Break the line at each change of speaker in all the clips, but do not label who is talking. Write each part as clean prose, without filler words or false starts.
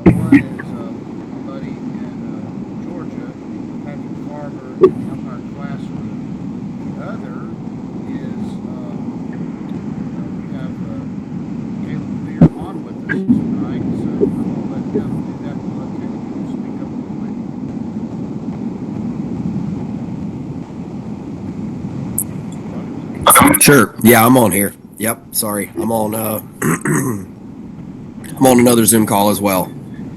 One is my buddy in Georgia, Patrick Farber, in the umpire classroom. The other is we have Caleb Fear on with us tonight, so I'm going to let him do that. Caleb, can you speak up real quick? Talking to me?
Sure. Yeah, I'm on here. Yep. Sorry. I'm on I'm on another Zoom call as well.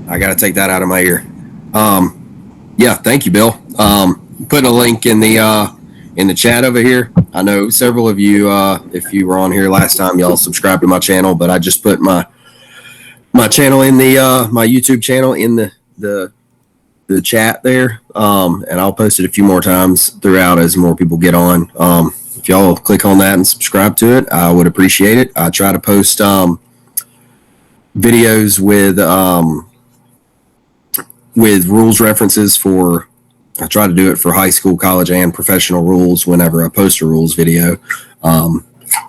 I got to take that out of my ear. Um yeah, thank you, Bill. Putting a link in the chat over here. I know several of you if you were on here last time y'all subscribed to my channel, but I just put my channel in the my YouTube channel in the chat there. And I'll post it a few more times throughout as more people get on. If y'all click on that and subscribe to it, I would appreciate it. I try to post videos with rules references for. I try to do it for high school, college, and professional rules whenever I post a rules video. Um,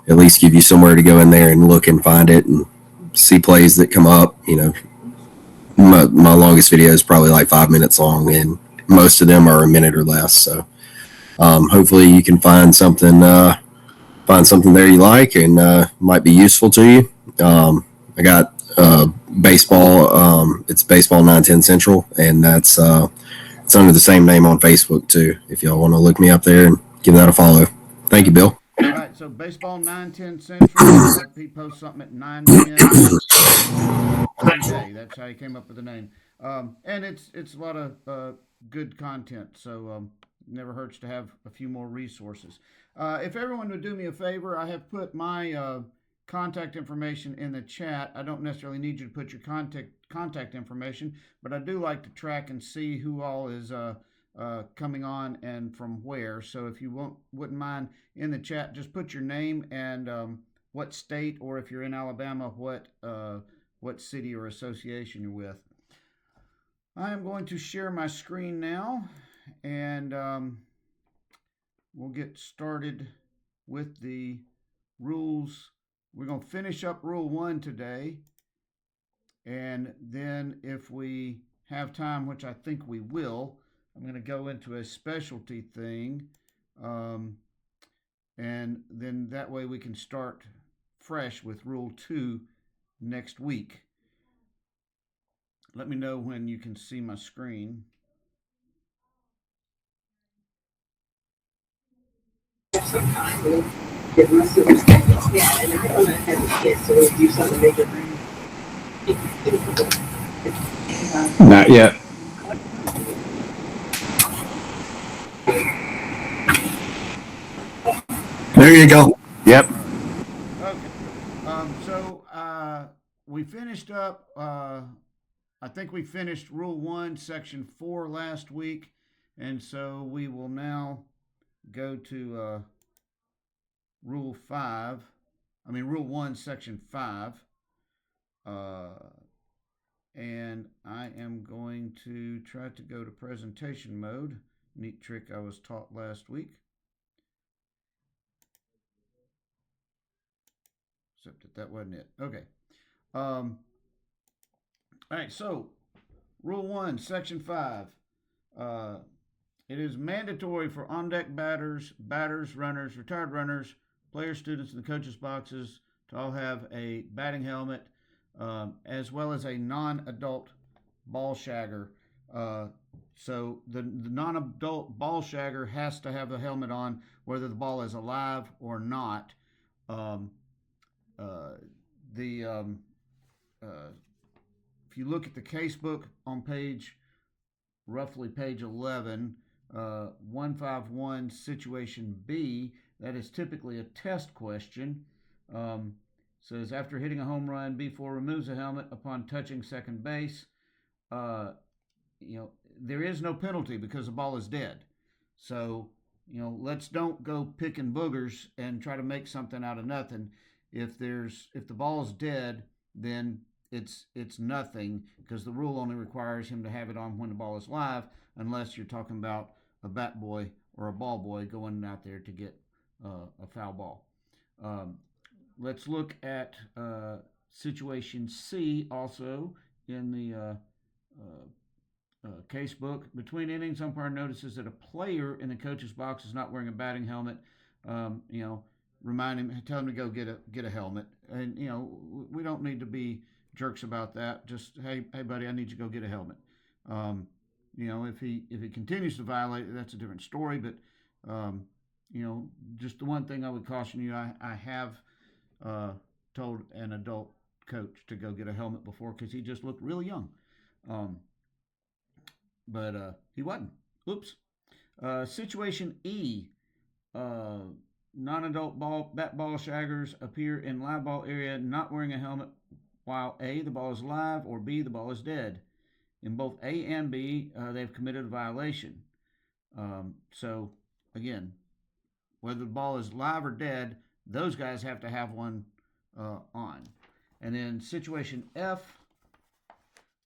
at least give you somewhere to go in there and look and find it and see plays that come up. My longest video is probably like 5 minutes long, and most of them are a minute or less. So hopefully you can find something there you like and might be useful to you. I got baseball. It's baseball 910 Central, and that's it's under the same name on Facebook too. If y'all want to look me up there and give that a follow. Thank you, Bill.
All right, so baseball 9:10 Central. He posts something at 9 p.m. Every day. That's how he came up with the name. And it's a lot of good content, so never hurts to have a few more resources. If everyone would do me a favor, I have put my contact information in the chat. I don't necessarily need you to put your contact information, but I do like to track and see who all is coming on and from where. So if you wouldn't mind in the chat, just put your name and what state, or if you're in Alabama, what city or association you're with. I am going to share my screen now, and we'll get started with the rules. We're going to finish up Rule 1 today, and then if we have time, which I think we will, I'm going to go into a specialty thing, um, and then that way we can start fresh with Rule 2 next week. Let me know when you can see my screen. Screen.
Not yet.
There you go.
Yep.
All right. Okay. So we finished up. I think we finished Rule 1, Section 4 last week, and so we will now go to Rule 5. Rule 1, Section 5. Uh, and I am going to try to go to presentation mode. Neat trick I was taught last week. Except that wasn't it. Okay. All right, so Rule 1, Section 5. Uh, it is mandatory for on deck batters, runners, retired runners, players, students in the coaches' boxes to all have a batting helmet, as well as a non adult ball shagger. So the non adult ball shagger has to have a helmet on whether the ball is alive or not. Um, uh, the uh, if you look at the casebook on roughly page 11, 151 situation B, that is typically a test question. Says after hitting a home run, B4 removes the helmet upon touching second base. Uh, there is no penalty because the ball is dead. So, let's don't go picking boogers and try to make something out of nothing. If the ball is dead, then it's nothing because the rule only requires him to have it on when the ball is live, unless you're talking about a bat boy or a ball boy going out there to get a foul ball. Let's look at situation C also in the case book. Between innings, umpire notices that a player in the coach's box is not wearing a batting helmet. Remind him, tell him to go get a helmet. And we don't need to be jerks about that. Just hey buddy, I need you to go get a helmet. If he continues to violate it, that's a different story. But just the one thing I would caution you, I have told an adult coach to go get a helmet before because he just looked really young. But he wasn't. Oops. Situation E. Non-adult bat ball shaggers appear in live ball area not wearing a helmet while A, the ball is live, or B, the ball is dead. In both A and B, they've committed a violation. So, again, whether the ball is live or dead, those guys have to have one on. And then situation F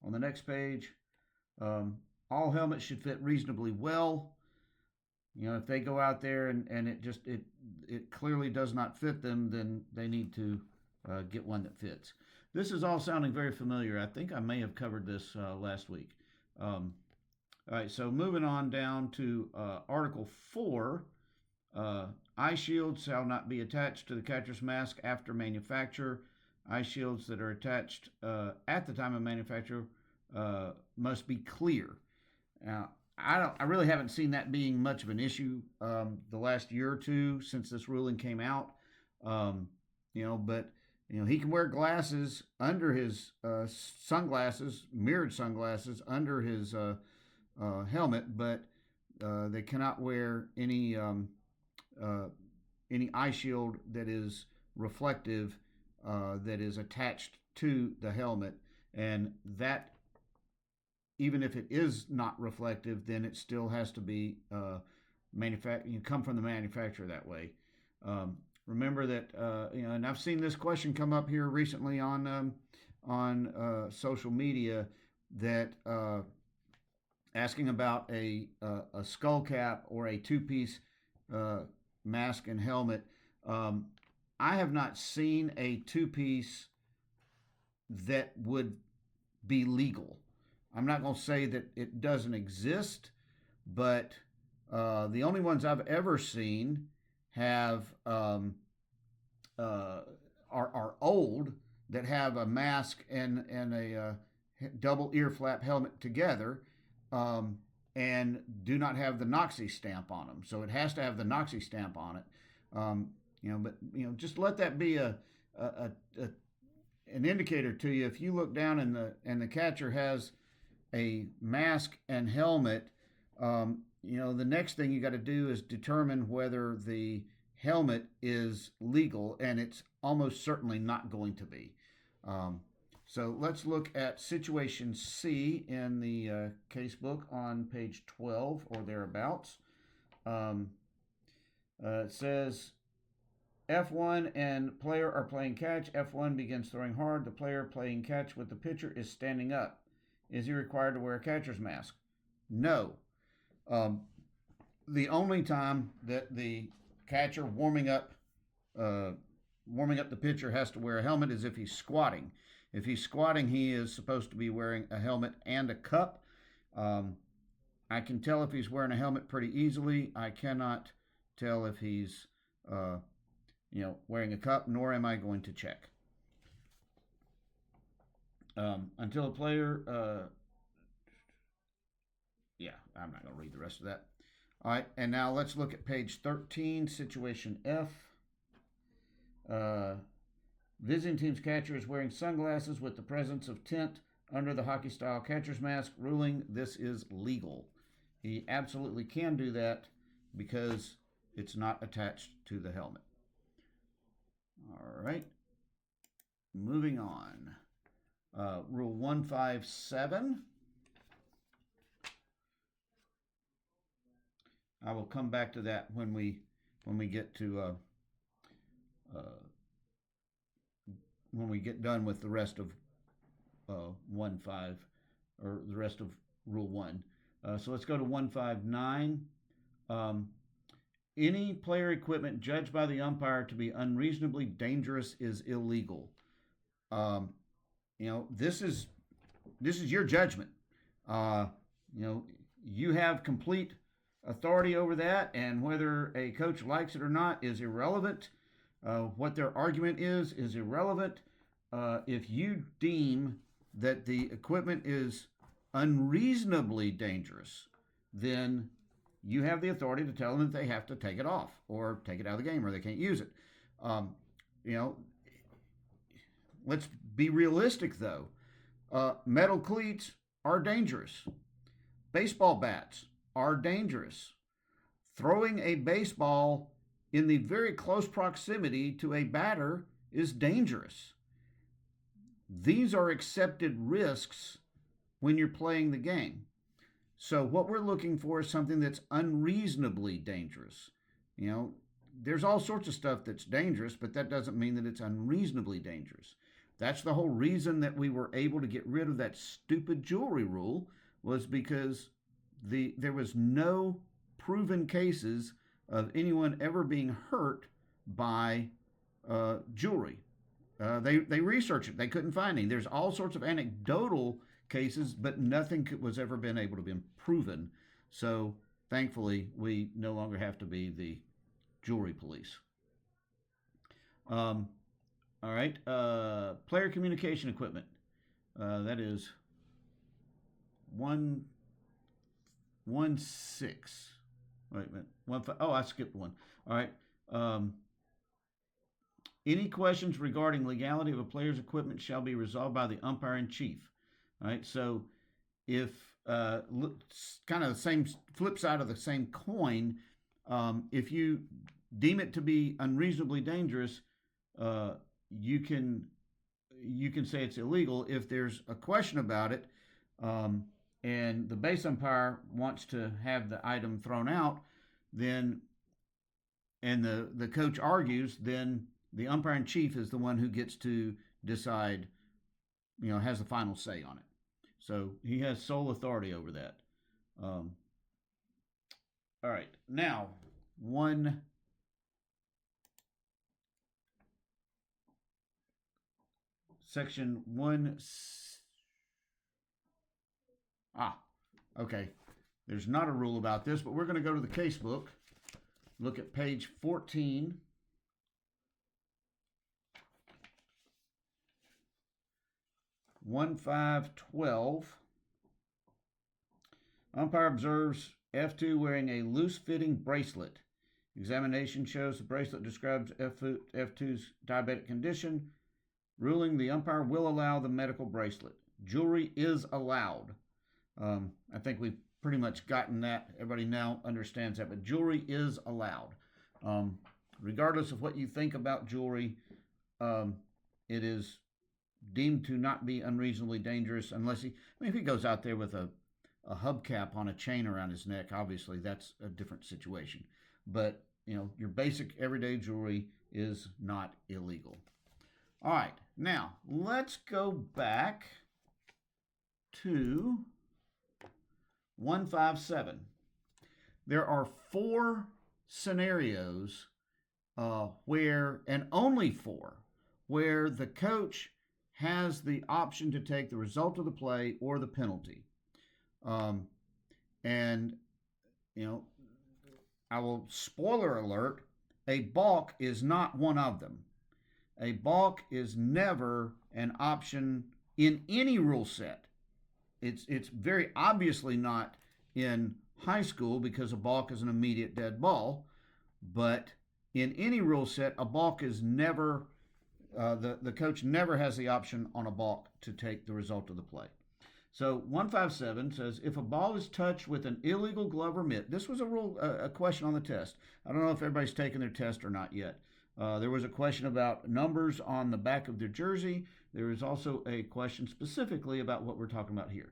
on the next page, all helmets should fit reasonably well. If they go out there and it clearly does not fit them, then they need to get one that fits. This is all sounding very familiar. I think I may have covered this last week. All right, so moving on down to Article 4. Eye shields shall not be attached to the catcher's mask after manufacture. Eye shields that are attached at the time of manufacture must be clear. Now, I really haven't seen that being much of an issue the last year or two since this ruling came out. But he can wear glasses under his sunglasses, mirrored sunglasses under his helmet, but they cannot wear any eye shield that is reflective that is attached to the helmet, and that, even if it is not reflective, then it still has to be come from the manufacturer that way. Remember that, and I've seen this question come up here recently on social media, that asking about a skull cap or a two-piece mask and helmet. I have not seen a two-piece that would be legal. I'm not going to say that it doesn't exist, but the only ones I've ever seen are old, that have a mask and a double ear flap helmet together, and do not have the NOXI stamp on them. So it has to have the NOXI stamp on it. But just let that be an indicator to you. If you look down and the catcher has a mask and helmet, the next thing you got to do is determine whether the helmet is legal, and it's almost certainly not going to be. So let's look at situation C in the case book on page 12 or thereabouts. It says F1 and player are playing catch. F1 begins throwing hard. The player playing catch with the pitcher is standing up. Is he required to wear a catcher's mask? No. The only time that the catcher warming up the pitcher has to wear a helmet is if he's squatting. If he's squatting, he is supposed to be wearing a helmet and a cup. I can tell if he's wearing a helmet pretty easily. I cannot tell if he's wearing a cup, nor am I going to check. Until a player, I'm not going to read the rest of that. All right, and now let's look at page 13, situation F. Visiting team's catcher is wearing sunglasses with the presence of tint under the hockey-style catcher's mask, ruling this is legal. He absolutely can do that because it's not attached to the helmet. All right, moving on. Rule 157. I will come back to that when we get to when we get done with the rest of 1.5 or the rest of Rule 1. So let's go to 159. Any player equipment judged by the umpire to be unreasonably dangerous is illegal. This is this is your judgment. You have complete authority over that, and whether a coach likes it or not is irrelevant. What their argument is irrelevant. If you deem that the equipment is unreasonably dangerous, then you have the authority to tell them that they have to take it off or take it out of the game or they can't use it. Let's be realistic though. Metal cleats are dangerous. Baseball bats are dangerous. Throwing a baseball in the very close proximity to a batter is dangerous. These are accepted risks when you're playing the game. So what we're looking for is something that's unreasonably dangerous. There's all sorts of stuff that's dangerous, but that doesn't mean that it's unreasonably dangerous. That's the whole reason that we were able to get rid of that stupid jewelry rule, was because there was no proven cases of anyone ever being hurt by jewelry. They researched it. They couldn't find any. There's all sorts of anecdotal cases, but nothing was ever been able to be proven. So thankfully, we no longer have to be the jewelry police. All right. Player communication equipment. That is 1-6. Wait a minute. 1-5. Oh, I skipped one. All right. Any questions regarding legality of a player's equipment shall be resolved by the umpire in chief. All right. So if kind of the same flip side of the same coin, if you deem it to be unreasonably dangerous, you can say it's illegal. If there's a question about it, and the base umpire wants to have the item thrown out, then, and the coach argues, then the umpire in chief is the one who gets to decide, has the final say on it. So he has sole authority over that. All right, now Section 1. Okay. There's not a rule about this, but we're going to go to the case book. Look at page 14. (1-5-12). Umpire observes F2 wearing a loose-fitting bracelet. Examination shows the bracelet describes F2's diabetic condition. Ruling, the umpire will allow the medical bracelet. Jewelry is allowed. I think we've pretty much gotten that. Everybody now understands that, but jewelry is allowed. Regardless of what you think about jewelry, it is deemed to not be unreasonably dangerous unless if he goes out there with a hubcap on a chain around his neck, obviously that's a different situation. But, your basic everyday jewelry is not illegal. All right, now let's go back to 157. There are 4 scenarios where, and only 4, where the coach has the option to take the result of the play or the penalty. And, I will spoiler alert, a balk is not one of them. A balk is never an option in any rule set. It's very obviously not in high school because a balk is an immediate dead ball. But in any rule set, a balk is never, the coach never has the option on a balk to take the result of the play. So 157 says, if a ball is touched with an illegal glove or mitt, this was a question on the test. I don't know if everybody's taken their test or not yet. There was a question about numbers on the back of their jersey. There is also a question specifically about what we're talking about here.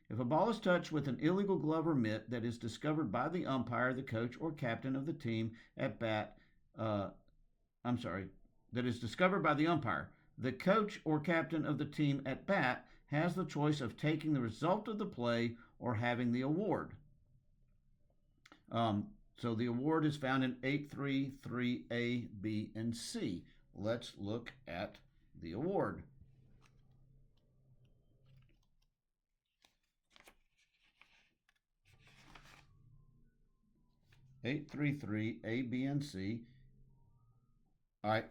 If a ball is touched with an illegal glove or mitt that is discovered by the umpire, the coach, or captain of the team at bat, that is discovered by the umpire, the coach or captain of the team at bat has the choice of taking the result of the play or having the award. So the award is found in 833A, B, and C. Let's look at the award. 833 A, B, and C. All right.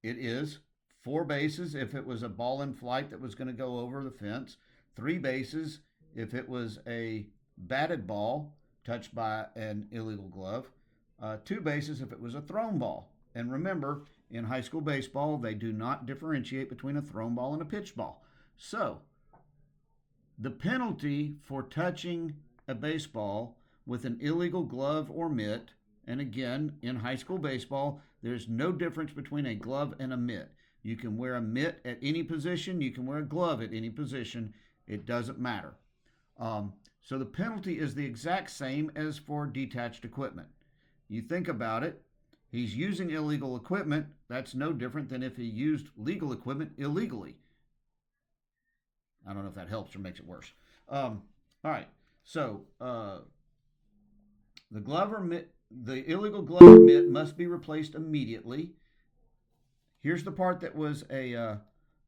It is 4 bases if it was a ball in flight that was going to go over the fence, 3 bases if it was a batted ball touched by an illegal glove, 2 bases if it was a thrown ball. And remember, in high school baseball, they do not differentiate between a thrown ball and a pitched ball. So, the penalty for touching a baseball with an illegal glove or mitt, and again, in high school baseball, there's no difference between a glove and a mitt. You can wear a mitt at any position. You can wear a glove at any position. It doesn't matter. So the penalty is the exact same as for detached equipment. You think about it. He's using illegal equipment. That's no different than if he used legal equipment illegally. I don't know if that helps or makes it worse. All right. So the glove or mitt, the illegal glove or mitt must be replaced immediately. Here's the part that was a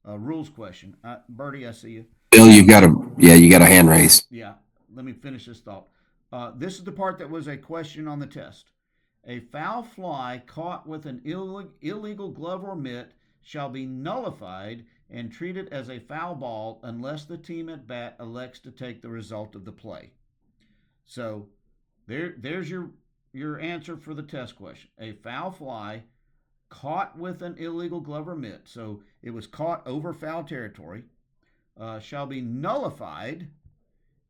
rules question. Bertie, I see you.
Bill, you got a hand raised.
Yeah. Let me finish this thought. This is the part that was a question on the test. A foul fly caught with an illegal glove or mitt shall be nullified and treated as a foul ball unless the team at bat elects to take the result of the play. So there's your answer for the test question. A foul fly caught with an illegal glove or mitt, so it was caught over foul territory, shall be nullified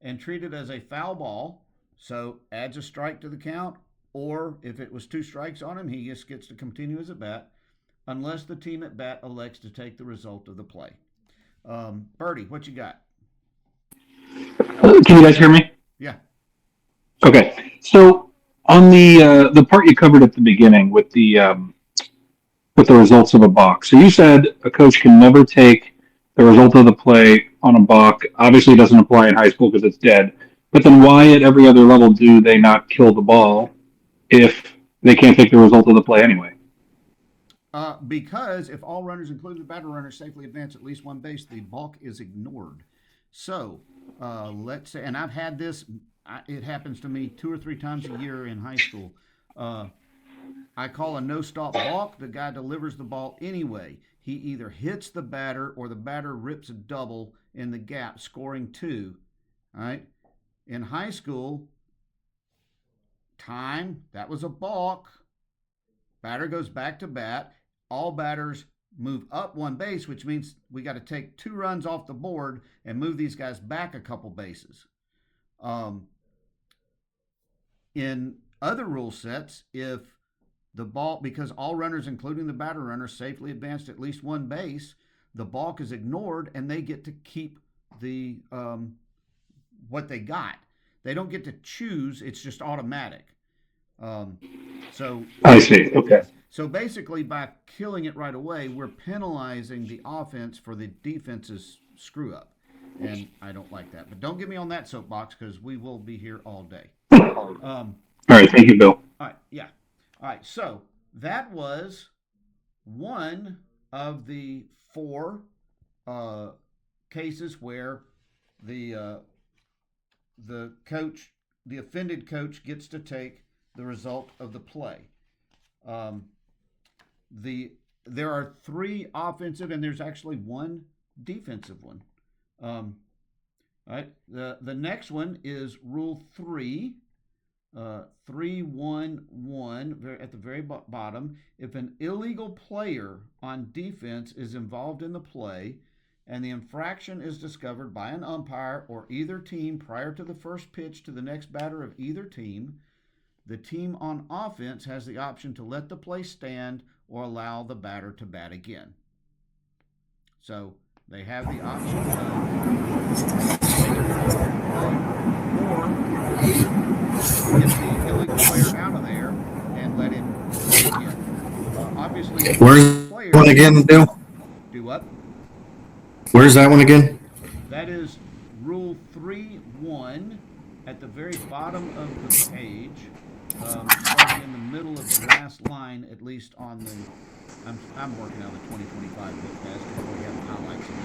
and treated as a foul ball, so adds a strike to the count, or if it was 2 strikes on him, he just gets to continue as at bat, unless the team at bat elects to take the result of the play. Bertie, what you got?
Can you guys hear me?
Yeah.
Okay. So on the part you covered at the beginning with the results of a balk. So you said a coach can never take the result of the play on a balk. Obviously, it doesn't apply in high school because it's dead. But then why at every other level do they not kill the ball if they can't take the result of the play anyway?
Because if all runners, including the batter runner, safely advance at least 1 base, the balk is ignored. So let's say, and I've had this, it happens to me 2 or 3 times a year in high school. I call a no-stop balk. The guy delivers the ball anyway. He either hits the batter or the batter rips a double in the gap, scoring 2. All right. In high school, time, that was a balk. Batter goes back to bat. All batters move up 1 base, which means we got to take 2 runs off the board and move these guys back a couple bases. In other rule sets, if the ball, because all runners, including the batter runner, safely advanced at least 1 base, the balk is ignored and they get to keep the what they got. They don't get to choose; it's just automatic. So
I see. Okay.
So basically, by killing it right away, we're penalizing the offense for the defense's screw up, and I don't like that. But don't get me on that soapbox because we will be here all day.
All right. Thank you, Bill.
All right. Yeah. All right. So that was one of the 4 cases where the coach, the offended coach, gets to take the result of the play. There are 3 offensive and there's actually 1 defensive one. All right. The next one is Rule 3. 311 at the very bottom. If an illegal player on defense is involved in the play and the infraction is discovered by an umpire or either team prior to the first pitch to the next batter of either team, the team on offense has the option to let the play stand or allow the batter to bat again. So they have the option of get the illegal player out of there and let him go again. Obviously,
Where's that one again, Bill?
Do what?
Where's that one again?
That is Rule 3.1 at the very bottom of the page, starting in the middle of the last line, at least on the. I'm working on the 2025 book pass because we have highlights in it.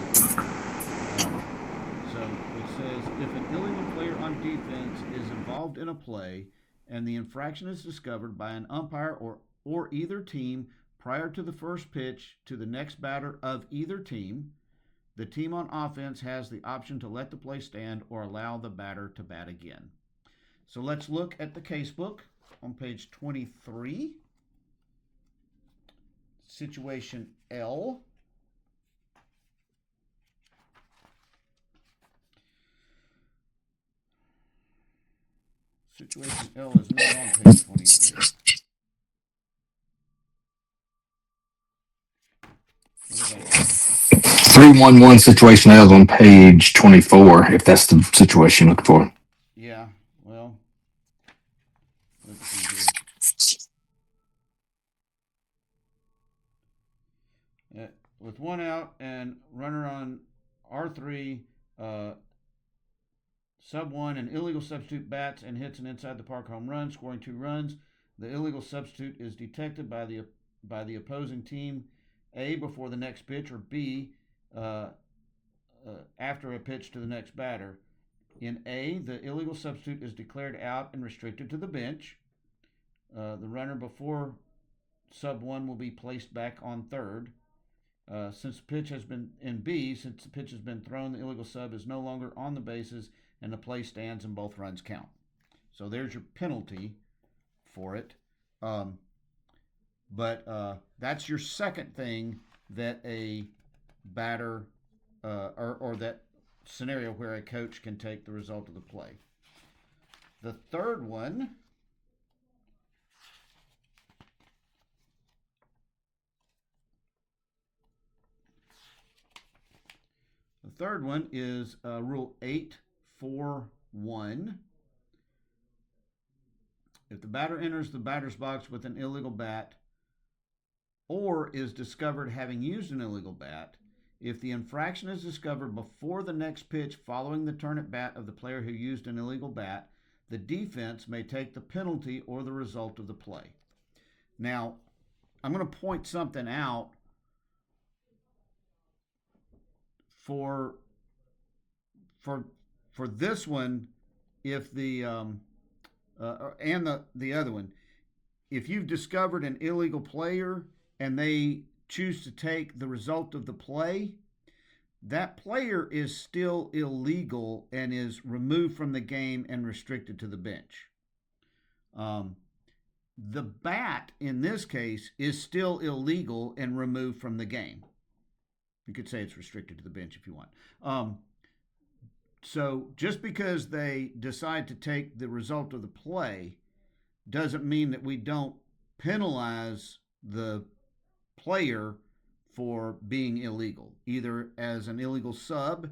So it says, if an illegal player on defense is involved in a play and the infraction is discovered by an umpire or either team prior to the first pitch to the next batter of either team, the team on offense has the option to let the play stand or allow the batter to bat again. So let's look at the casebook on page 23. Situation L. Situation L is not on page 23.
311 situation L on page 24, if that's the situation you're looking for.
Yeah, well, let's see here. With one out and runner on R3, sub one, an illegal substitute bats and hits an inside the park home run, scoring 2 runs. The illegal substitute is detected by the opposing team, A, before the next pitch, or B, after a pitch to the next batter. In A, the illegal substitute is declared out and restricted to the bench. The runner before sub 1 will be placed back on third. Since the pitch has been in B, since the pitch has been thrown, the illegal sub is no longer on the bases and the play stands and both runs count. So there's your penalty for it. But that's your second thing that a batter or that scenario where a coach can take the result of the play. The third one is Rule 841. If the batter enters the batter's box with an illegal bat or is discovered having used an illegal bat, if the infraction is discovered before the next pitch following the turn at bat of the player who used an illegal bat, the defense may take the penalty or the result of the play. Now, I'm going to point something out for this one. If the and the other one, if you've discovered an illegal player and they choose to take the result of the play, that player is still illegal and is removed from the game and restricted to the bench. The bat, in this case, is still illegal and removed from the game. You could say it's restricted to the bench if you want. So just because they decide to take the result of the play doesn't mean that we don't penalize the player for being illegal. Either as an illegal sub,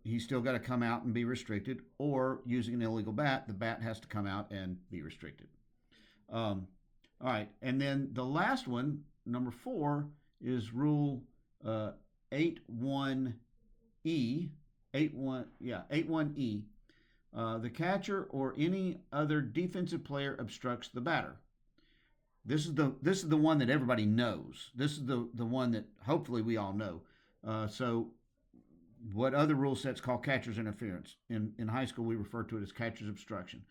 he's still got to come out and be restricted, or using an illegal bat, the bat has to come out and be restricted. All right, and then the last one, number 4, is Rule 81E. 81E. The catcher or any other defensive player obstructs the batter. This is the one that everybody knows. This is the one that hopefully we all know. So what other rule sets call catcher's interference? In high school, we refer to it as catcher's obstruction.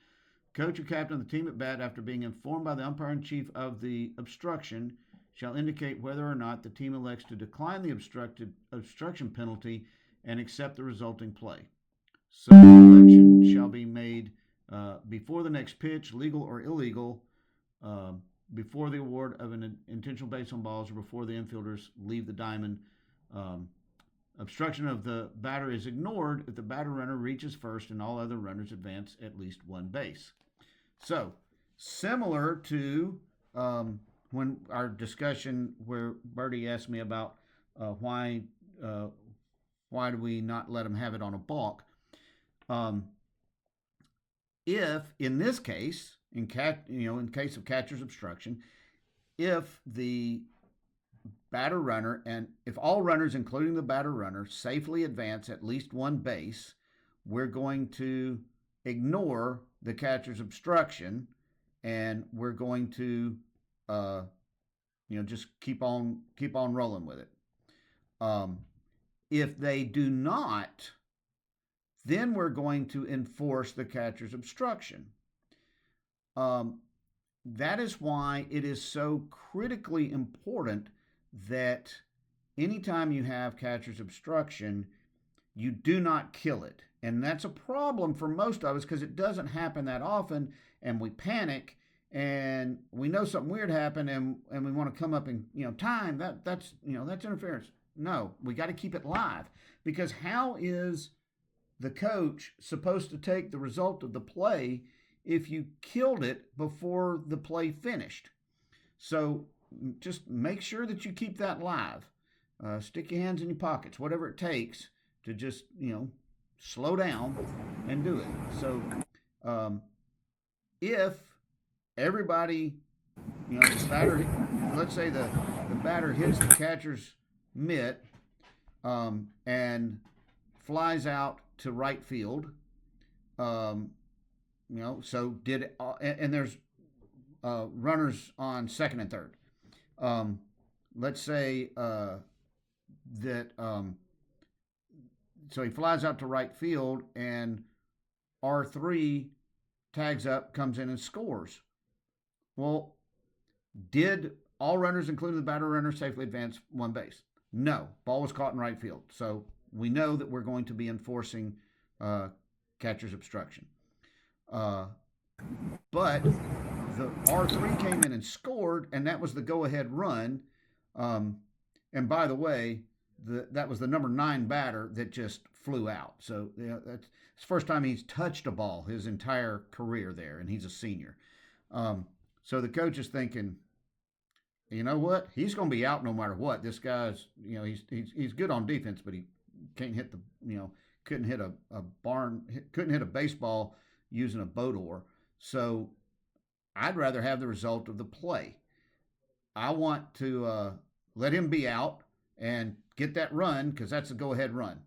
Coach or captain of the team at bat, after being informed by the umpire-in-chief of the obstruction, shall indicate whether or not the team elects to decline the obstruction penalty and accept the resulting play. So the election shall be made before the next pitch, legal or illegal, before the award of an intentional base on balls, or before the infielders leave the diamond. Obstruction of the batter is ignored if the batter runner reaches first and all other runners advance at least one base. So, similar to when our discussion where Bertie asked me about why do we not let them have it on a balk? If in this case, in case of catcher's obstruction, if the batter runner and if all runners, including the batter runner, safely advance at least one base, we're going to ignore the catcher's obstruction, and we're going to just keep on rolling with it. If they do not, then we're going to enforce the catcher's obstruction. that is why it is so critically important that anytime you have catcher's obstruction, you do not kill it. And that's a problem for most of us because it doesn't happen that often, and we panic and we know something weird happened, and we want to come up in time. That's interference. No, we got to keep it live, because how is the coach supposed to take the result of the play if you killed it before the play finished? So just make sure that you keep that live. Stick your hands in your pockets, whatever it takes to just, slow down and do it. So if everybody, the batter, let's say the batter hits the catcher's mitt and flies out to right field, so did it, and there's runners on second and third. Let's say that so he flies out to right field, and R3 tags up, comes in and scores. Well, did all runners, including the batter runner, safely advance one base? No. Ball was caught in right field. So we know that we're going to be enforcing catcher's obstruction. But the R3 came in and scored, and that was the go-ahead run. And by the way, that was the number 9 batter that just flew out. So that's the first time he's touched a ball his entire career there, and he's a senior. So the coach is thinking, you know what? He's going to be out no matter what. This guy's, he's good on defense, but he can't hit couldn't hit couldn't hit a baseball using a boat oar. So I'd rather have the result of the play. I want to let him be out and get that run, because that's a go-ahead run.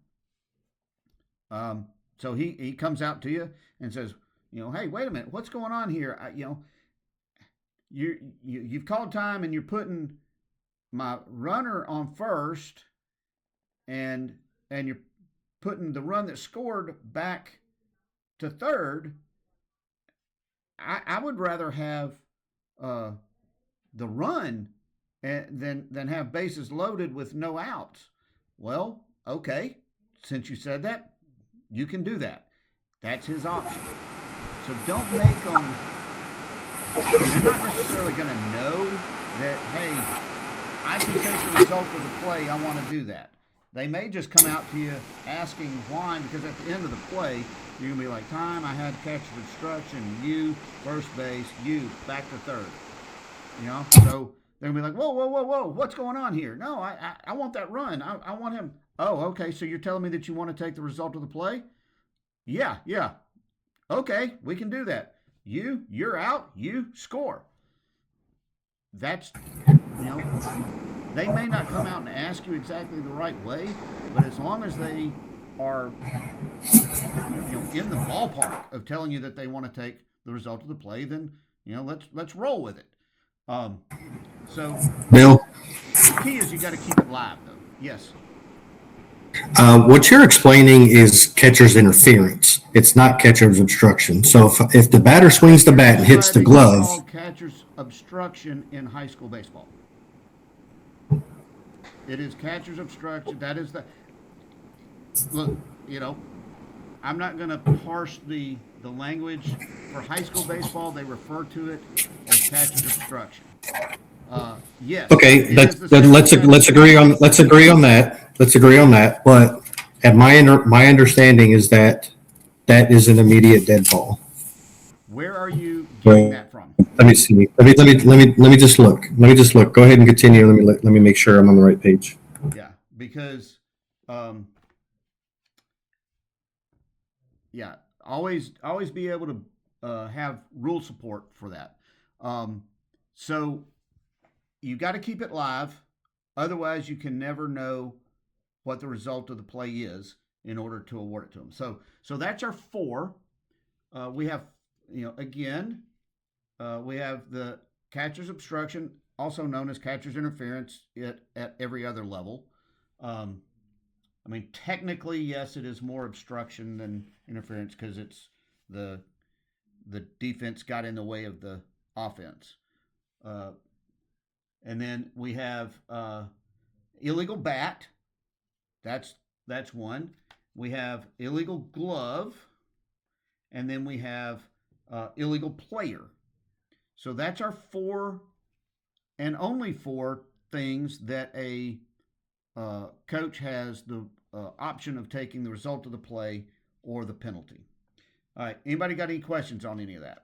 So he comes out to you and says, hey, wait a minute, what's going on here? You've called time, and you're putting my runner on first, and you're putting the run that scored back to third. I would rather have the run than have bases loaded with no outs. Well, okay, since you said that, you can do that. That's his option. So don't make them. You're not necessarily going to know that, hey, I can take the result of the play, I want to do that. They may just come out to you asking why, because at the end of the play, you're going to be like, time, I had catcher's obstruction, you, first base, you, back to third. So they're going to be like, whoa, what's going on here? No, I want that run. I want him. Oh, okay, so you're telling me that you want to take the result of the play? Yeah. Okay, we can do that. You're out, you score. That's, they may not come out and ask you exactly the right way, but as long as they are, in the ballpark of telling you that they want to take the result of the play, then, let's roll with it. So,
Bill,
the key is you got to keep it live, though. Yes.
what you're explaining is catcher's interference. It's not catcher's obstruction. So if the batter swings the bat and hits the glove,
it's called catcher's obstruction in high school baseball. It is catcher's obstruction. That is the look. I'm not going to parse the language for high school baseball. They refer to it as catcher's obstruction. Yes.
okay, let's agree on that. Let's agree on that. But at my understanding is that is an immediate dead ball.
Where are you getting that from?
Let me see. Let me just look. Go ahead and continue. Let me make sure I'm on the right page.
Yeah, because always be able to have rule support for that. So you got to keep it live, otherwise you can never know what the result of the play is in order to award it to them. So that's our 4. We have again. We have the catcher's obstruction, also known as catcher's interference, at every other level. Technically, yes, it is more obstruction than interference because it's the the defense got in the way of the offense. And then we have illegal bat. That's one. We have illegal glove, and then we have illegal player. So that's our 4 and only 4 things that a coach has the option of taking: the result of the play or the penalty. All right. Anybody got any questions on any of that?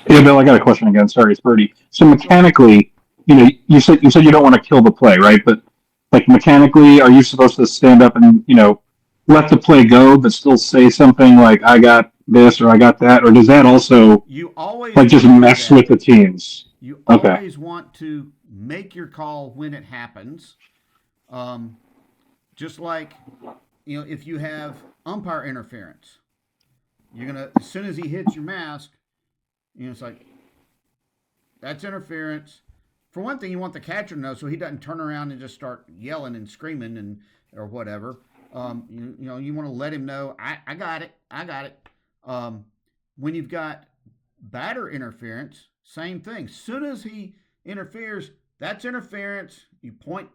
Yeah, Bill, I got a question again. Sorry, it's Birdie. So mechanically, you said you don't want to kill the play, right? But like mechanically, are you supposed to stand up and let the play go, but still say something like "I got this" or "I got that"? Or does that also
You always
just mess with the teams?
You
Okay.
always want to make your call when it happens. Just like if you have umpire interference, you're gonna, as soon as he hits your mask, it's like, that's interference. For one thing, you want the catcher to know so he doesn't turn around and just start yelling and screaming or whatever. You want to let him know, I got it, I got it. When you've got batter interference, same thing. Soon as he interferes, that's interference. You point,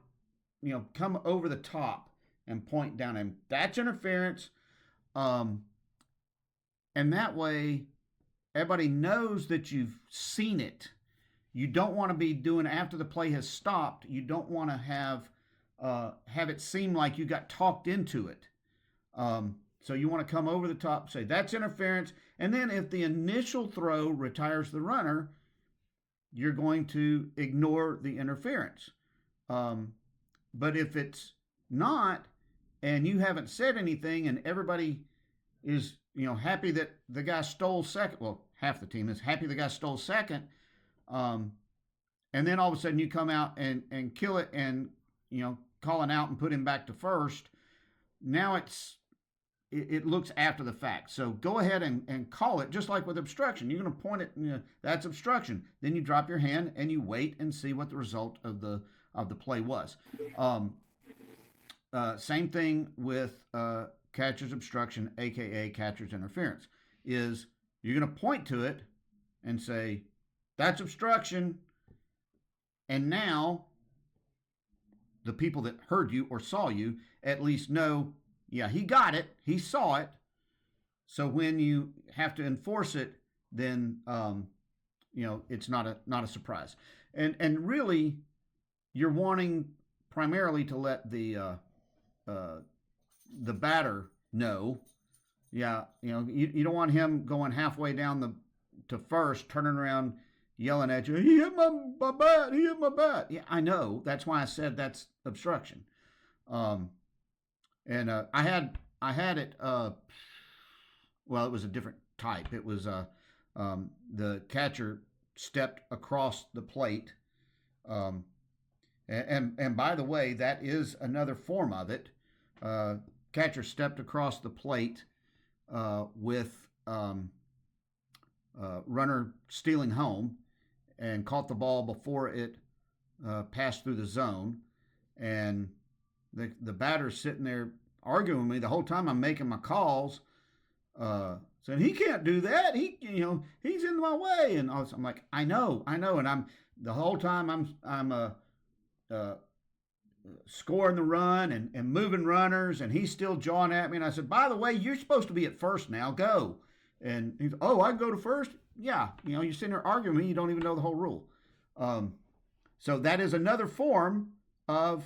come over the top and point down him. That's interference. And that way, everybody knows that you've seen it. You don't want to be doing, after the play has stopped, you don't want to have it seem like you got talked into it. So you want to come over the top, say that's interference, and then if the initial throw retires the runner, you're going to ignore the interference. But if it's not, and you haven't said anything, and everybody is happy that the guy stole second, well, half the team is happy the guy stole second, and then all of a sudden you come out and kill it and call an out and put him back to first. Now it looks after the fact. So go ahead and call it, just like with obstruction. You're going to point it, that's obstruction. Then you drop your hand and you wait and see what the result of the play was. Same thing with catcher's obstruction, aka catcher's interference, is you're going to point to it and say, that's obstruction. And now the people that heard you or saw you at least know, yeah, he got it, he saw it. So when you have to enforce it, then it's not a surprise. And really, you're wanting primarily to let the batter know. Yeah, you don't want him going halfway down to first, turning around, yelling at you, he hit my bat, he hit my bat. Yeah, I know. That's why I said that's obstruction. And I had it. Well, it was a different type. It was the catcher stepped across the plate. And by the way, that is another form of it. Catcher stepped across the plate with runner stealing home and caught the ball before it passed through the zone. And the batter's sitting there arguing with me the whole time I'm making my calls, saying he can't do that. He's in my way. And I'm like, I know. And I'm the whole time I'm scoring the run and moving runners, and he's still jawing at me. And I said, by the way, you're supposed to be at first now. Go. And he's, oh, I can go to first? Yeah. You're sitting there arguing with me. You don't even know the whole rule. So that is another form of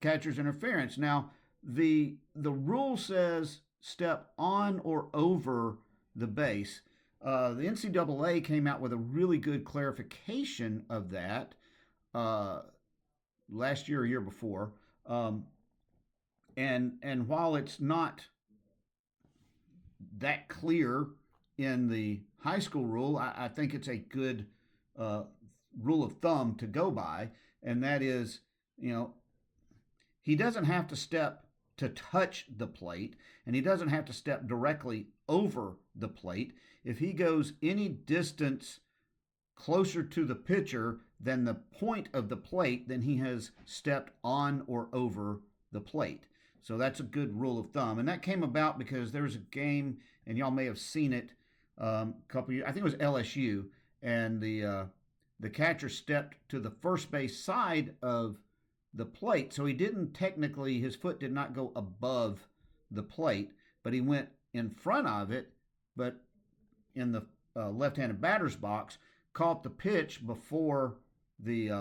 catcher's interference. Now, the rule says step on or over the base. The NCAA came out with a really good clarification of that last year or year before. And while it's not that clear in the high school rule, I think it's a good rule of thumb to go by, and that is, he doesn't have to step to touch the plate, and he doesn't have to step directly over the plate. If he goes any distance closer to the pitcher than the point of the plate, then he has stepped on or over the plate. So that's a good rule of thumb. And that came about because there was a game, and y'all may have seen it, couple years, I think it was LSU, and the catcher stepped to the first base side of the plate, so he didn't technically, his foot did not go above the plate, but he went in front of it, but in the left-handed batter's box, caught the pitch before the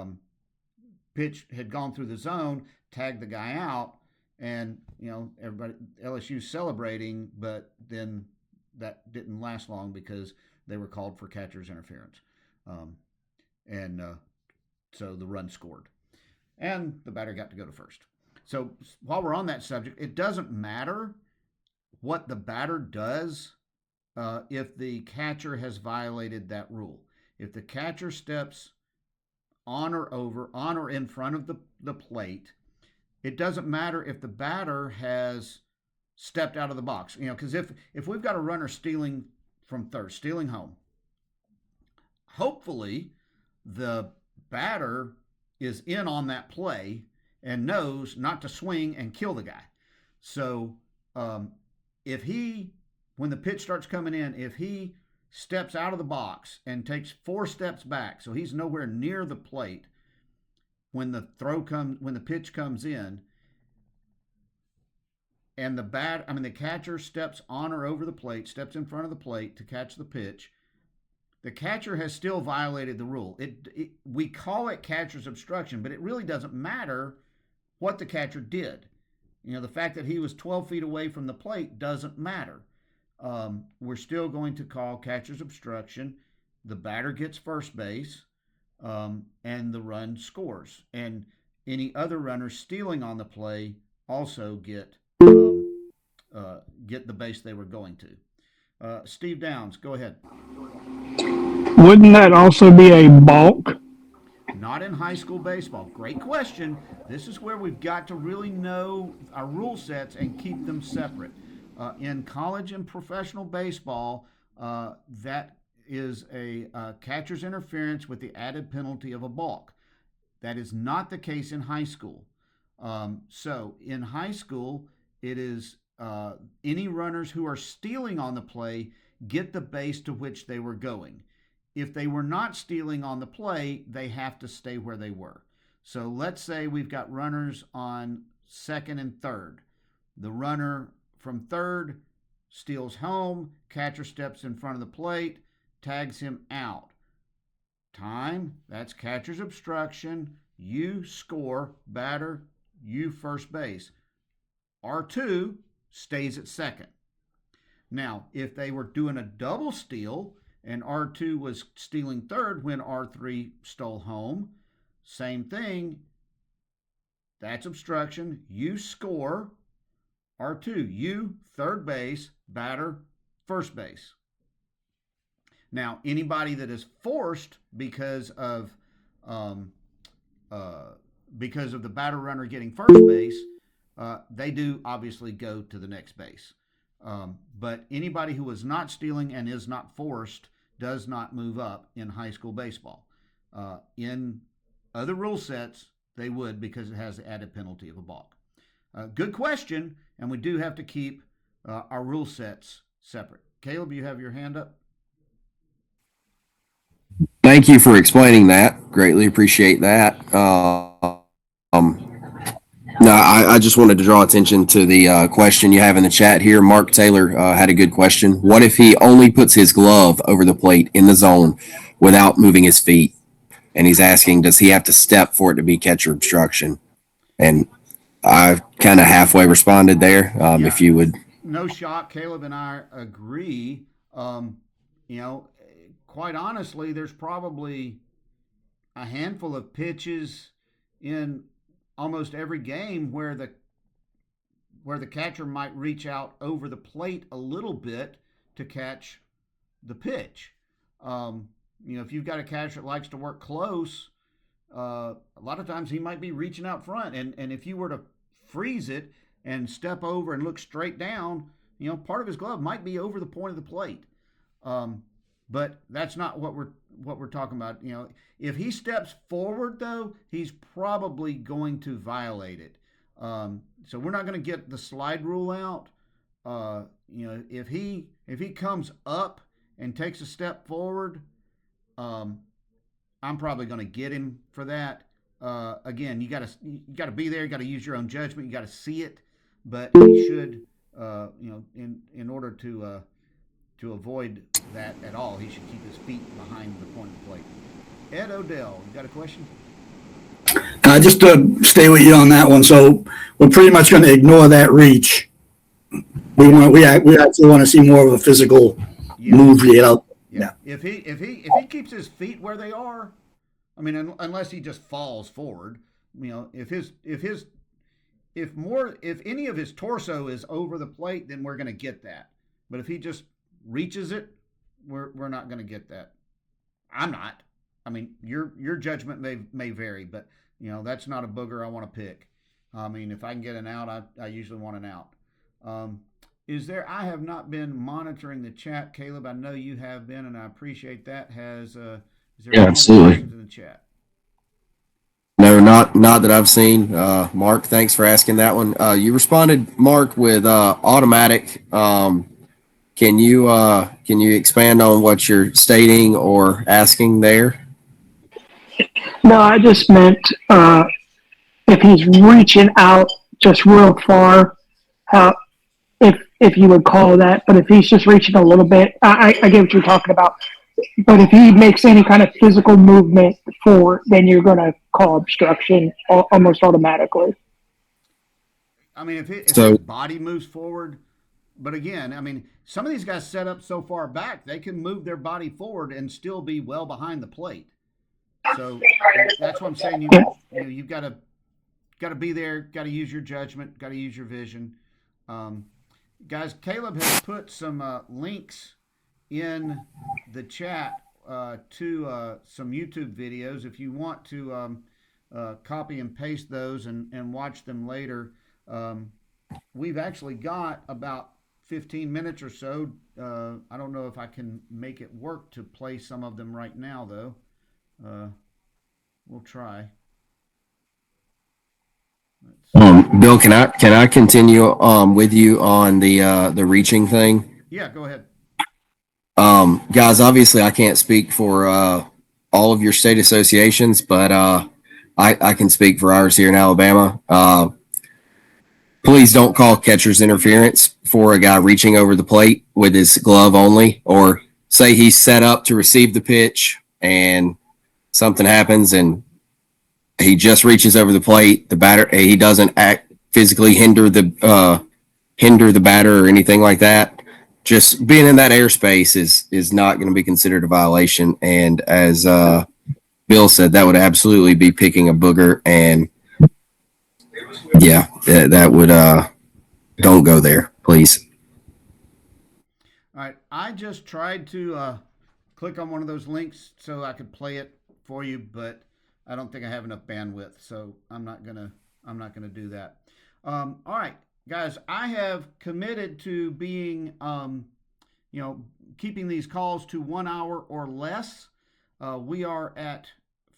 pitch had gone through the zone, tagged the guy out, and everybody LSU celebrating, but then that didn't last long because they were called for catcher's interference, and so the run scored, and the batter got to go to first. So while we're on that subject, it doesn't matter what the batter does if the catcher has violated that rule. If the catcher steps on or in front of the plate, it doesn't matter if the batter has stepped out of the box. Because if we've got a runner stealing from third, stealing home, hopefully the batter is in on that play and knows not to swing and kill the guy. So if when the pitch starts coming in, if he steps out of the box and takes 4 steps back, so he's nowhere near the plate when the pitch comes in, and the catcher steps on or over the plate, steps in front of the plate to catch the pitch, the catcher has still violated the rule. We call it catcher's obstruction, but it really doesn't matter what the catcher did. The fact that he was 12 feet away from the plate doesn't matter. We're still going to call catcher's obstruction. The batter gets first base, and the run scores. And any other runners stealing on the play also get the base they were going to. Steve Downs, go ahead.
Wouldn't that also be a balk?
Not in high school baseball. Great question. This is where we've got to really know our rule sets and keep them separate. In college and professional baseball, that is a catcher's interference with the added penalty of a balk. That is not the case in high school. So in high school, it is any runners who are stealing on the play get the base to which they were going. If they were not stealing on the play, they have to stay where they were. So let's say we've got runners on second and third. The runner from third steals home, catcher steps in front of the plate, tags him out. Time, that's catcher's obstruction. You score, batter, you first base. R2 stays at second. Now, if they were doing a double steal and R2 was stealing third when R3 stole home, same thing. That's obstruction. You score. R2, you third base, batter, first base. Now, anybody that is forced because of the batter runner getting first base, they do obviously go to the next base. But anybody who is not stealing and is not forced does not move up in high school baseball. In other rule sets, they would, because it has the added penalty of a balk. Good question, and we do have to keep our rule sets separate. Caleb, you have your hand up.
Thank you for explaining that. Greatly appreciate that. No, I just wanted to draw attention to the question you have in the chat here. Mark Taylor had a good question. What if he only puts his glove over the plate in the zone without moving his feet? And he's asking, does he have to step for it to be catcher obstruction? And I kind of halfway responded there. If you would.
No shock. Caleb and I agree. Quite honestly, there's probably a handful of pitches in almost every game where the catcher might reach out over the plate a little bit to catch the pitch. If you've got a catcher that likes to work close, a lot of times he might be reaching out front, and if you were to freeze it and step over and look straight down, part of his glove might be over the point of the plate. But that's not what we're talking about. If he steps forward, though, he's probably going to violate it. So we're not going to get the slide rule out. If he comes up and takes a step forward, I'm probably going to get him for that. Again, you gotta be there. You got to use your own judgment. You got to see it, but he should, in order to avoid that at all, he should keep his feet behind the point of the plate. Ed Odell, you got a question?
Just to stay with you on that one, so we're pretty much going to ignore that reach. We actually want to see more of a physical move to get out.
Yeah. If he keeps his feet where they are, I mean, unless he just falls forward, if any of his torso is over the plate, then we're going to get that. But if he just reaches it, we're not going to get that. I'm not. I mean, your judgment may vary, but that's not a booger I want to pick. I mean, if I can get an out, I usually want an out. I have not been monitoring the chat, Caleb. I know you have been, and I appreciate that. Is there any
absolutely.
questions in the chat?
No, not that I've seen. Mark, thanks for asking that one. You responded, Mark, with automatic. Can you expand on what you're stating or asking there?
No, I just meant if he's reaching out just real far, if you would call that. But if he's just reaching a little bit, I get what you're talking about. But if he makes any kind of physical movement forward, then you're going to call obstruction almost automatically.
I mean, if his body moves forward, but again, I mean, some of these guys set up so far back, they can move their body forward and still be well behind the plate. So that's what I'm saying. You've got to be there, got to use your judgment, got to use your vision. Guys, Caleb has put some links in the chat to some YouTube videos. If you want to copy and paste those and watch them later, we've actually got about 15 minutes or so. I don't know if I can make it work to play some of them right now, though. We'll try.
Bill, can I continue with you on the reaching thing?
Yeah, go ahead.
Guys, obviously I can't speak for all of your state associations, but I can speak for ours here in Alabama. Please don't call catcher's interference for a guy reaching over the plate with his glove only, or say he's set up to receive the pitch and something happens and he just reaches over the plate. The batter, he doesn't physically hinder the batter or anything like that. Just being in that airspace is not going to be considered a violation. And as Bill said, that would absolutely be picking a booger. And yeah, that would don't go there, please.
All right, I just tried to click on one of those links so I could play it for you, but I don't think I have enough bandwidth, so I'm not gonna do that. All right, guys, I have committed to being, keeping these calls to 1 hour or less. We are at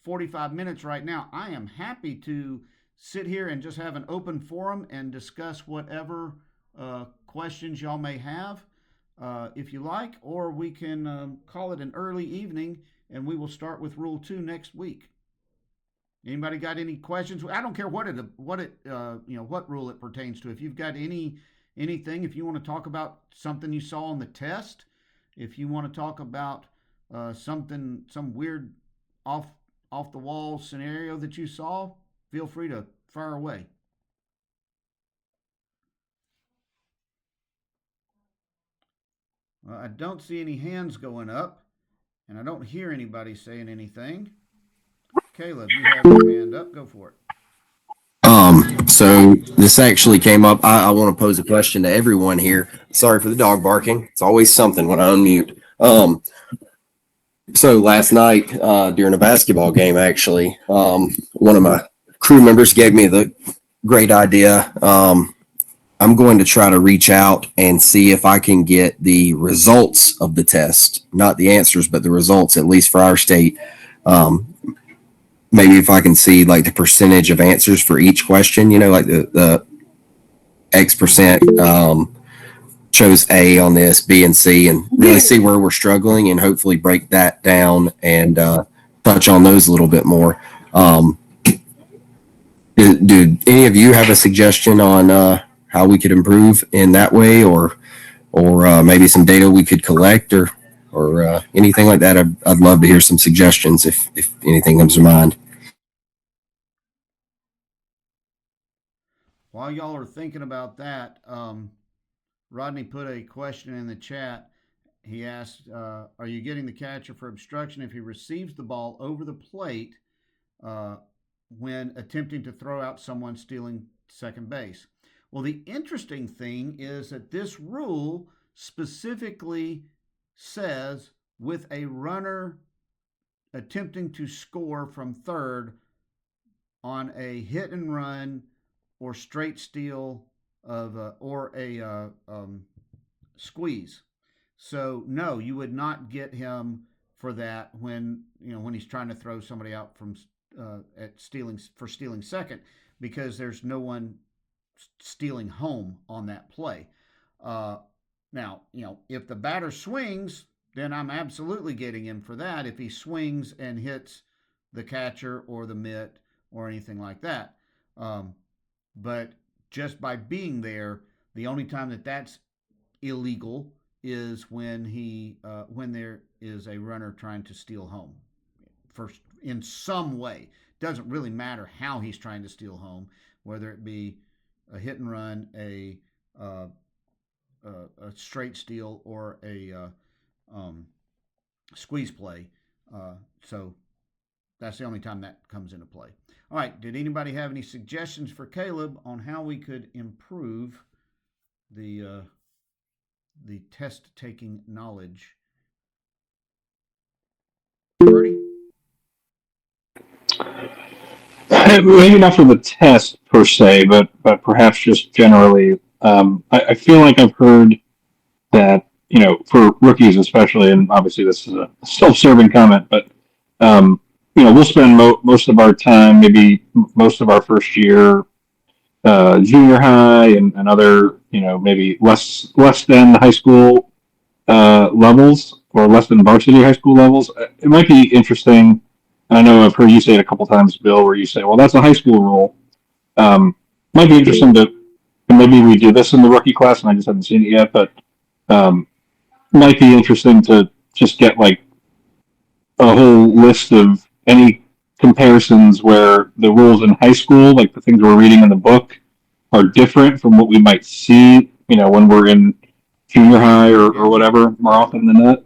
45 minutes right now. I am happy to sit here and just have an open forum and discuss whatever questions y'all may have, if you like, or we can call it an early evening and we will start with Rule 2 next week. Anybody got any questions? I don't care what rule it pertains to. If you've got anything, if you want to talk about something you saw on the test, if you want to talk about some weird off the wall scenario that you saw, feel free to fire away. Well, I don't see any hands going up, and I don't hear anybody saying anything. Caleb, you have your hand up. Go for it.
So this actually came up. I want to pose a question to everyone here. Sorry for the dog barking. It's always something when I unmute. So last night during a basketball game, actually, one of my crew members gave me the great idea. I'm going to try to reach out and see if I can get the results of the test, not the answers, but the results, at least for our state. Maybe if I can see like the percentage of answers for each question, like the X percent chose A on this, B and C, and really see where we're struggling and hopefully break that down and touch on those a little bit more. Do any of you have a suggestion on how we could improve in that way, or maybe some data we could collect, or anything like that? I'd love to hear some suggestions if anything comes to mind.
While y'all are thinking about that, Rodney put a question in the chat. He asked, are you getting the catcher for obstruction if he receives the ball over the plate when attempting to throw out someone stealing second base? Well, the interesting thing is that this rule specifically says with a runner attempting to score from third on a hit and run or straight steal of or a squeeze. So no, you would not get him for that when he's trying to throw somebody out from stealing second, because there's no one stealing home on that play. Now, if the batter swings, then I'm absolutely getting him for that if he swings and hits the catcher or the mitt or anything like that. But just by being there, the only time that that's illegal is when there is a runner trying to steal home first in some way. Doesn't really matter how he's trying to steal home, whether it be a hit and run, a straight steal, or a squeeze play. So that's the only time that comes into play. All right. Did anybody have any suggestions for Caleb on how we could improve the test taking knowledge? Bertie?
Maybe not for the test per se, but perhaps just generally. I feel like I've heard that, for rookies especially, and obviously this is a self-serving comment, but we'll spend most of our time, maybe most of our first year, junior high and other, maybe less than high school levels, or less than varsity high school levels. It might be interesting. I know I've heard you say it a couple times, Bill, where you say, well, that's a high school rule. Might be interesting maybe we do this in the rookie class, and I just haven't seen it yet, but might be interesting to just get like a whole list of any comparisons where the rules in high school, like the things we're reading in the book, are different from what we might see, when we're in junior high or whatever, more often than not.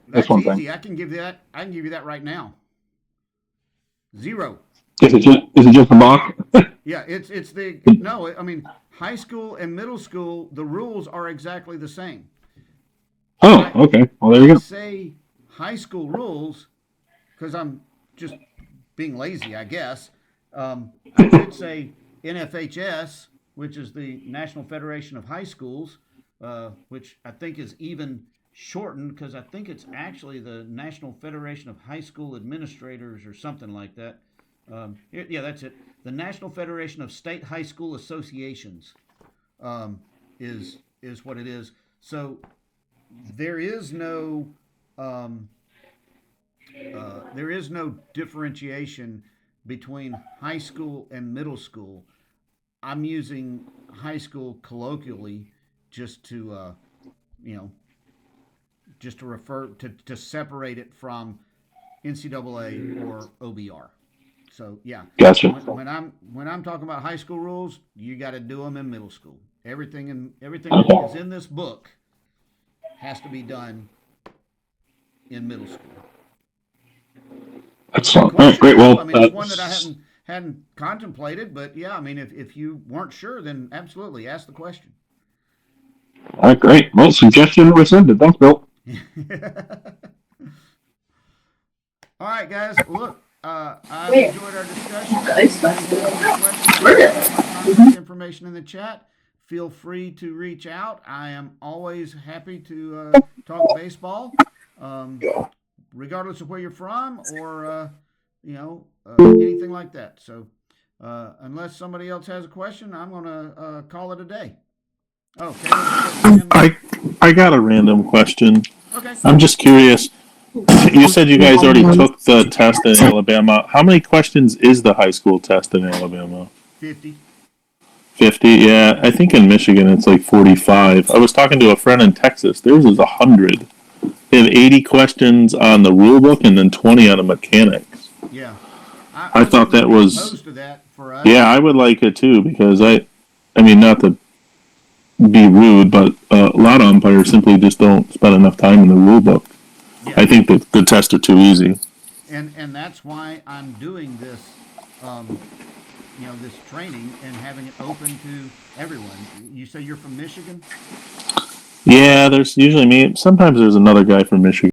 That's one
easy.
thing.
I can give you that right now. 0.
Is it just a mock?
Yeah, it's the no. I mean, high school and middle school, the rules are exactly the same.
Oh, okay. Well, there you go.
I say high school rules because I'm just being lazy, I guess. I should say NFHS, which is the National Federation of High Schools, which I think is even shortened because I think it's actually the National Federation of High School Administrators or something like that. Yeah, that's it. The National Federation of State High School Associations is what it is. So there is no differentiation between high school and middle school. I'm using high school colloquially just to refer to separate it from NCAA or OBR. So yeah,
Gotcha.
When I'm talking about high school rules, you got to do them in middle school. Everything that is in this book has to be done in middle school.
Excellent. All right, great. Well,
I mean, it's one that I hadn't contemplated, but yeah, I mean, if you weren't sure, then absolutely ask the question.
All right, great. Well, suggestion rescinded. Thanks, Bill.
All right, guys. Look, I've enjoyed our discussion. Contact information in the chat. Feel free to reach out. I am always happy to talk baseball, regardless of where you're from or anything like that. So, unless somebody else has a question, I'm going to call it a day. Oh, okay.
I got a random question.
Okay.
I'm just curious. You said you guys already took the test in Alabama. How many questions is the high school test in Alabama?
50.
50? Yeah, I think in Michigan it's like 45. I was talking to a friend in Texas. Theirs is 100. They have 80 questions on the rule book and then 20 on the mechanics.
Yeah.
I thought that
wouldn't be
was-
opposed to that for us.
Yeah, I would like it too because I mean, not to be rude, but a lot of umpires simply just don't spend enough time in the rule book.
Yeah.
I think that the tests are too easy.
And that's why I'm doing this, this training and having it open to everyone. You say you're from Michigan?
Yeah, there's usually me. Sometimes there's another guy from Michigan.